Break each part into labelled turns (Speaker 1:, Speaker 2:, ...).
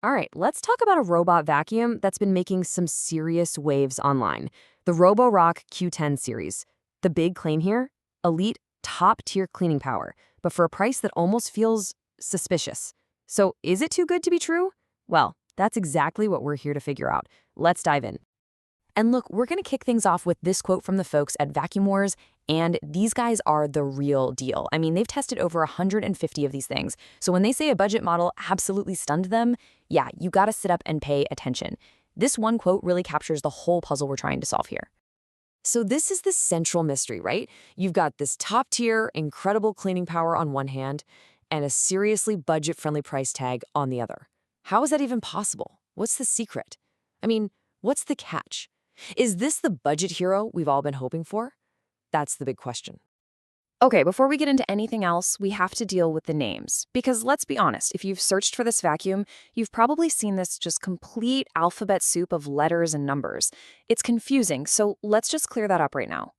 Speaker 1: All right, let's talk about a robot vacuum that's been making some serious waves online. The Roborock Q10 series. The big claim here? Elite, top-tier cleaning power, but for a price that almost feels suspicious. So is it too good to be true? Well, that's exactly what we're here to figure out. Let's dive in. And look, we're going to kick things off with this quote from the folks at Vacuum Wars, and these guys are the real deal. I mean, they've tested over 150 of these things. So when they say a budget model absolutely stunned them, yeah, you got to sit up and pay attention. This one quote really captures the whole puzzle we're trying to solve here. So this is the central mystery, right? You've got this top-tier, incredible cleaning power on one hand, and a seriously budget-friendly price tag on the other. How is that even possible? What's the secret? I mean, what's the catch? Is this the budget hero we've all been hoping for? That's the big question. Okay, before we get into anything else, we have to deal with the names. Because let's be honest, if you've searched for this vacuum, you've probably seen this just complete alphabet soup of letters and numbers. It's confusing, so let's just clear that up right now.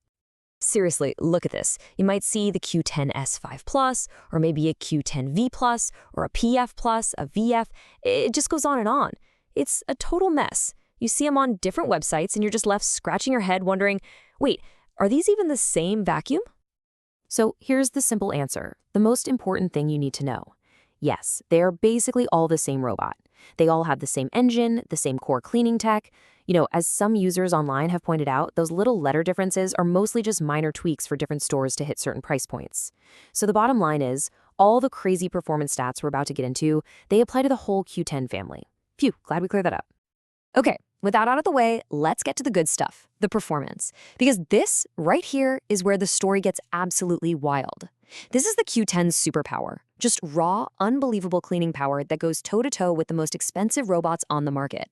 Speaker 1: Seriously, look at this. You might see the Q10 S5 Plus, or maybe a Q10 V Plus, or a PF Plus, a VF. It just goes on and on. It's a total mess. You see them on different websites, and you're just left scratching your head wondering, wait, are these even the same vacuum? So here's the simple answer, the most important thing you need to know. Yes, they are basically all the same robot. They all have the same engine, the same core cleaning tech. You know, as some users online have pointed out, those little letter differences are mostly just minor tweaks for different stores to hit certain price points. So the bottom line is, all the crazy performance stats we're about to get into, they apply to the whole Q10 family. Phew, glad we cleared that up. Okay, with that out of the way, let's get to the good stuff, the performance. Because this right here is where the story gets absolutely wild. This is the Q10's superpower, just raw, unbelievable cleaning power that goes toe-to-toe with the most expensive robots on the market.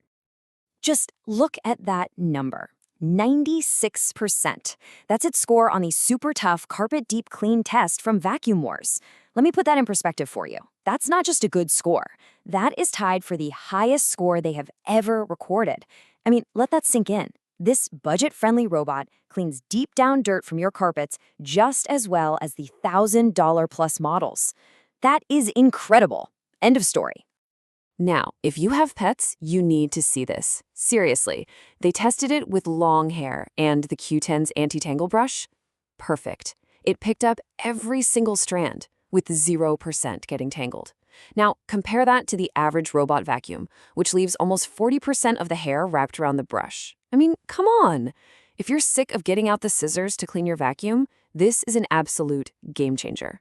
Speaker 1: Just look at that number, 96%. That's its score on the super tough carpet deep clean test from Vacuum Wars. Let me put that in perspective for you. That's not just a good score. That is tied for the highest score they have ever recorded. I mean, let that sink in. This budget-friendly robot cleans deep down dirt from your carpets just as well as the $1,000 plus models. That is incredible. End of story. Now, if you have pets, you need to see this. Seriously, they tested it with long hair and the Q10's anti-tangle brush. Perfect. It picked up every single strand, with 0% getting tangled. Now, compare that to the average robot vacuum, which leaves almost 40% of the hair wrapped around the brush. I mean, come on! If you're sick of getting out the scissors to clean your vacuum, this is an absolute game changer.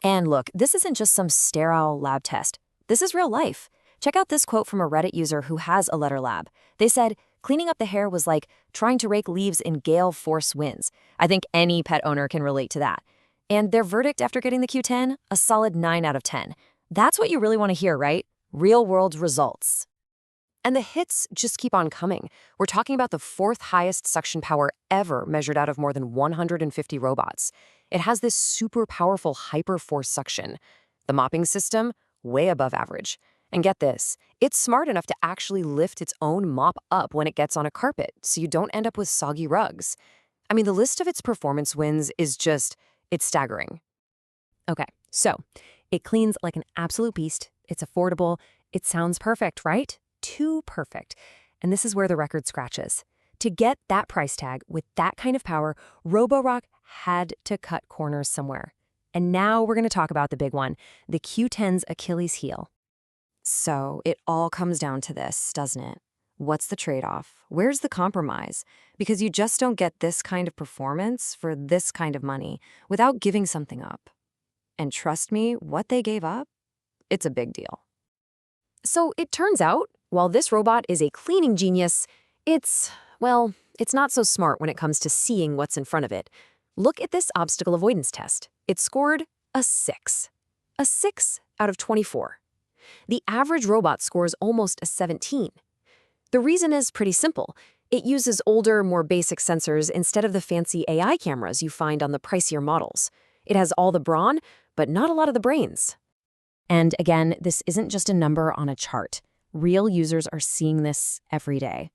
Speaker 1: And look, this isn't just some sterile lab test. This is real life. Check out this quote from a Reddit user who has a LiDAR lab. They said, cleaning up the hair was like trying to rake leaves in gale force winds. I think any pet owner can relate to that. And their verdict after getting the Q10? A solid 9 out of 10. That's what you really want to hear, right? Real-world results. And the hits just keep on coming. We're talking about the 4th highest suction power ever measured out of more than 150 robots. It has this super powerful hyperforce suction. The mopping system, way above average. And get this, it's smart enough to actually lift its own mop up when it gets on a carpet, so you don't end up with soggy rugs. I mean, the list of its performance wins is just, it's staggering. Okay, so it cleans like an absolute beast. It's affordable. It sounds perfect, right? Too perfect. And this is where the record scratches. To get that price tag with that kind of power, Roborock had to cut corners somewhere. And now we're going to talk about the big one, the Q10's Achilles heel. So it all comes down to this, doesn't it? What's the trade-off? Where's the compromise? Because you just don't get this kind of performance for this kind of money without giving something up. And trust me, what they gave up, it's a big deal. So it turns out, while this robot is a cleaning genius, it's not so smart when it comes to seeing what's in front of it. Look at this obstacle avoidance test. It scored a 6. A 6 out of 24. The average robot scores almost a 17. The reason is pretty simple. It uses older, more basic sensors instead of the fancy AI cameras you find on the pricier models. It has all the brawn, but not a lot of the brains. And again, this isn't just a number on a chart. Real users are seeing this every day.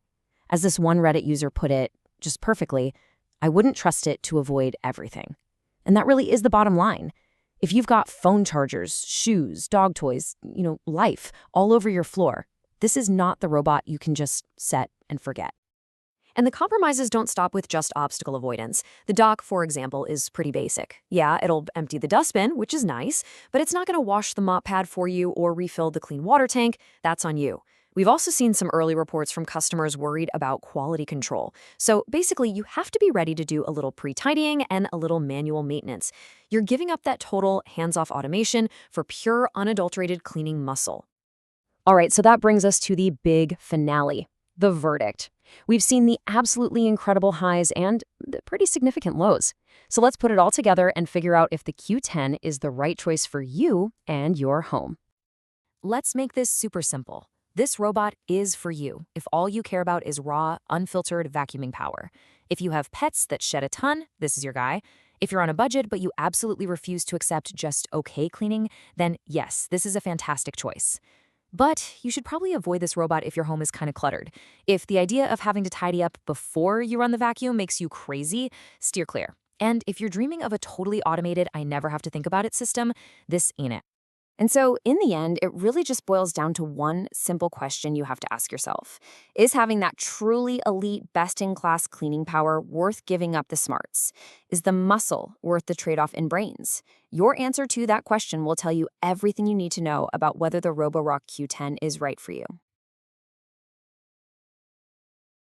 Speaker 1: As this one Reddit user put it, just perfectly, I wouldn't trust it to avoid everything. And that really is the bottom line. If you've got phone chargers, shoes, dog toys, life all over your floor, This is not the robot you can just set and forget. And the compromises don't stop with just obstacle avoidance. The dock, for example, is pretty basic. Yeah, it'll empty the dustbin, which is nice, but it's not going to wash the mop pad for you or refill the clean water tank. That's on you. We've also seen some early reports from customers worried about quality control. So basically, you have to be ready to do a little pre-tidying and a little manual maintenance. You're giving up that total hands-off automation for pure, unadulterated cleaning muscle. All right, so that brings us to the big finale, the verdict. We've seen the absolutely incredible highs and the pretty significant lows. So let's put it all together and figure out if the Q10 is the right choice for you and your home. Let's make this super simple. This robot is for you if all you care about is raw, unfiltered vacuuming power. If you have pets that shed a ton, this is your guy. If you're on a budget but you absolutely refuse to accept just okay cleaning, then yes, this is a fantastic choice. But you should probably avoid this robot if your home is kind of cluttered. If the idea of having to tidy up before you run the vacuum makes you crazy, steer clear. And if you're dreaming of a totally automated, I never have to think about it system, this ain't it. And so, in the end, it really just boils down to one simple question you have to ask yourself. Is having that truly elite, best-in-class cleaning power worth giving up the smarts? Is the muscle worth the trade-off in brains? Your answer to that question will tell you everything you need to know about whether the Roborock Q10 is right for you.